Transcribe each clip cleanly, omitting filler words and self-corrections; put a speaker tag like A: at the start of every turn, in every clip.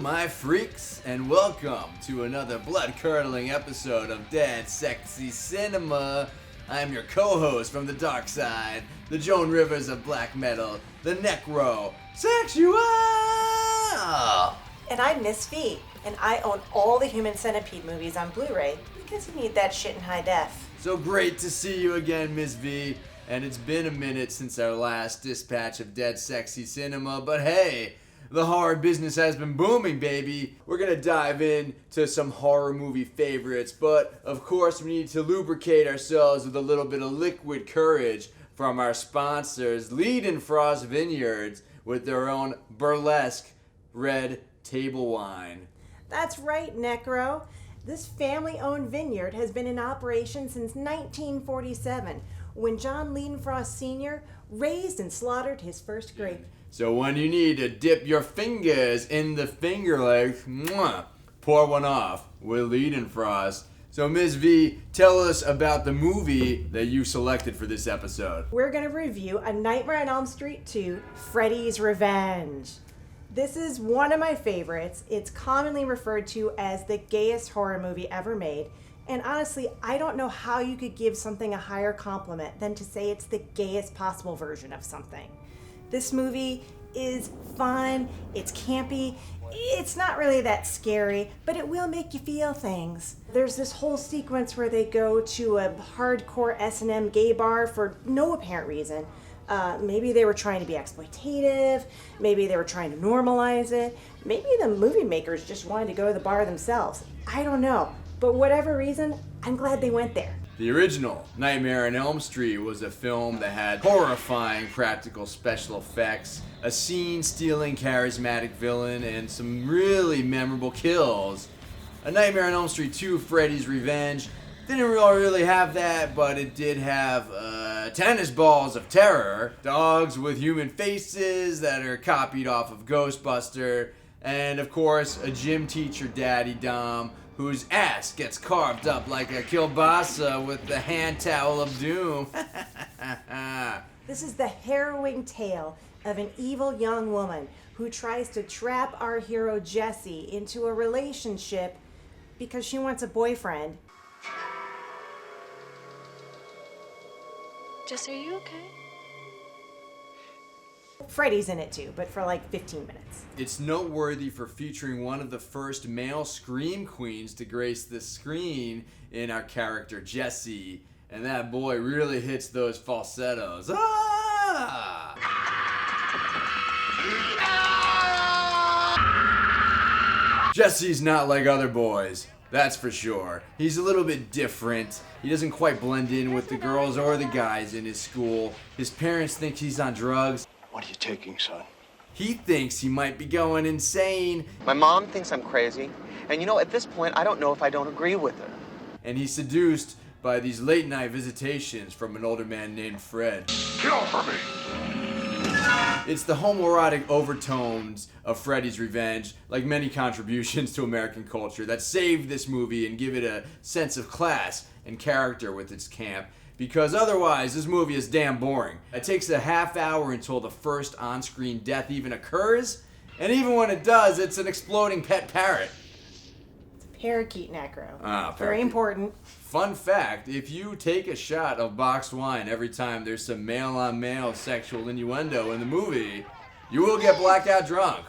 A: my freaks, and welcome to another blood-curdling episode of Dead Sexy Cinema. I'm your co-host from the dark side, the Joan Rivers of black metal, the Necro Sexual!
B: And I'm Miss V, and I own all the Human Centipede movies on Blu-ray because you need that shit in high def.
A: So great to see you again, Miss V, and it's been a minute since our last dispatch of Dead Sexy Cinema, but hey, the horror business has been booming, baby. We're gonna dive into some horror movie favorites, but of course we need to lubricate ourselves with a little bit of liquid courage from our sponsors, Lead Frost Vineyards, with their own burlesque red table wine.
B: That's right, Necro. This family-owned vineyard has been in operation since 1947, when John Leadenfrost Sr. raised and slaughtered his first grape.
A: So when you need to dip your fingers in the Finger Lakes, pour one off with Leadenfrost. So Ms. V, tell us about the movie that you selected for this episode.
B: We're going to review A Nightmare on Elm Street 2, Freddy's Revenge. This is one of my favorites. It's commonly referred to as the gayest horror movie ever made. And honestly, I don't know how you could give something a higher compliment than to say it's the gayest possible version of something. This movie is fun, it's campy, it's not really that scary, but it will make you feel things. There's this whole sequence where they go to a hardcore S&M gay bar for no apparent reason. Maybe they were trying to be exploitative, maybe they were trying to normalize it, maybe the movie makers just wanted to go to the bar themselves. I don't know, but whatever reason, I'm glad they went there.
A: The original Nightmare on Elm Street was a film that had horrifying practical special effects, a scene-stealing charismatic villain, and some really memorable kills. A Nightmare on Elm Street 2, Freddy's Revenge, didn't really have that, but it did have tennis balls of terror, dogs with human faces that are copied off of Ghostbuster, and of course a gym teacher daddy Dom whose ass gets carved up like a kielbasa with the hand towel of doom.
B: This is the harrowing tale of an evil young woman who tries to trap our hero Jessie into a relationship because she wants a boyfriend.
C: Jess, are you okay?
B: Freddy's in it too, but for like 15 minutes.
A: It's noteworthy for featuring one of the first male scream queens to grace the screen in our character Jessie, and that boy really hits those falsettos. Ah! Jesse's not like other boys, that's for sure. He's a little bit different. He doesn't quite blend in with the girls or the guys in his school. His parents think he's on drugs.
D: What are you taking, son?
A: He thinks he might be going insane.
E: My mom thinks I'm crazy, and you know, at this point, I don't know if I don't agree with her.
A: And he's seduced by these late-night visitations from an older man named Fred.
D: Kill for me!
A: It's the homoerotic overtones of Freddy's Revenge, like many contributions to American culture, that saved this movie and give it a sense of class and character with its camp. Because otherwise, this movie is damn boring. It takes a half hour until the first on-screen death even occurs, and even when it does, it's an exploding pet parrot.
B: It's a parakeet, Necro.
A: Parakeet.
B: Very important.
A: Fun fact, if you take a shot of boxed wine every time there's some male-on-male sexual innuendo in the movie, you will get blackout drunk.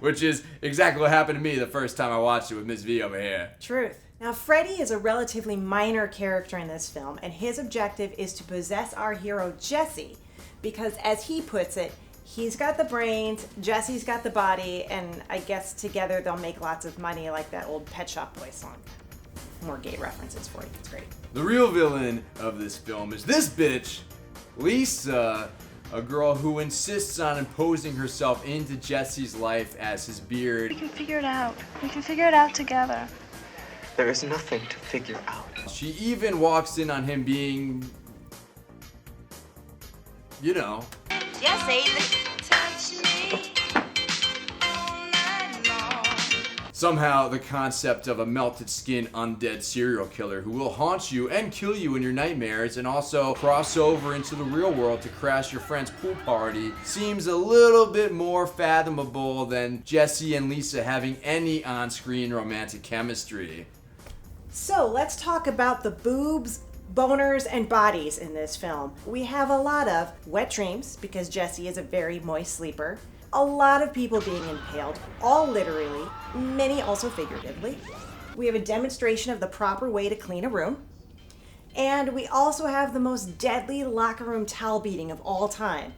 A: Which is exactly what happened to me the first time I watched it with Miss V over here.
B: Truth. Now, Freddy is a relatively minor character in this film, and his objective is to possess our hero Jessie, because as he puts it, he's got the brains, Jessie's got the body, and I guess together they'll make lots of money like that old Pet Shop Boys song. More gay references for you, it's great.
A: The real villain of this film is this bitch, Lisa, a girl who insists on imposing herself into Jesse's life as his beard.
C: We can figure it out. We can figure it out together.
E: There is nothing to figure out.
A: She even walks in on him being, you know.
F: Touch me all night long.
A: Somehow, the concept of a melted skin undead serial killer who will haunt you and kill you in your nightmares and also cross over into the real world to crash your friend's pool party seems a little bit more fathomable than Jesse and Lisa having any on-screen romantic chemistry.
B: So let's talk about the boobs, boners, and bodies in this film. We have a lot of wet dreams because Jesse is a very moist sleeper. A lot of people being impaled, all literally, many also figuratively. We have a demonstration of the proper way to clean a room. And we also have the most deadly locker room towel beating of all time.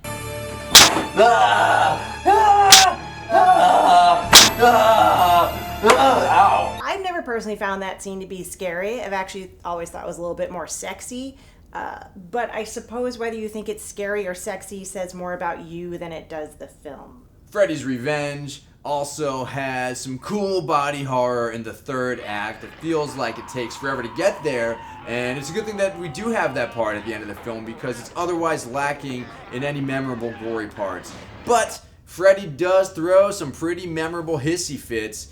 B: I've never personally found that scene to be scary. I've actually always thought it was a little bit more sexy. But I suppose whether you think it's scary or sexy says more about you than it does the film.
A: Freddy's Revenge also has some cool body horror in the third act. It feels like it takes forever to get there, and it's a good thing that we do have that part at the end of the film because it's otherwise lacking in any memorable gory parts. But Freddy does throw some pretty memorable hissy fits.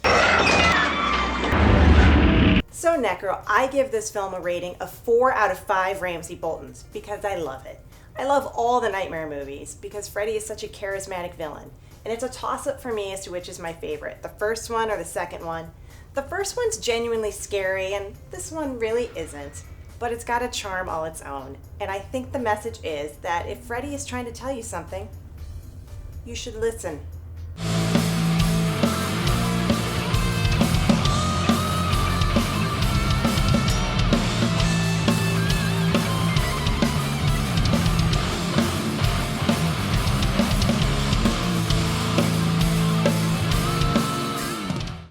B: So Necro, I give this film a rating of 4 out of 5 Ramsay Boltons because I love it. I love all the Nightmare movies because Freddy is such a charismatic villain. And it's a toss-up for me as to which is my favorite, the first one or the second one. The first one's genuinely scary, and this one really isn't. But it's got a charm all its own. And I think the message is that if Freddy is trying to tell you something, you should listen.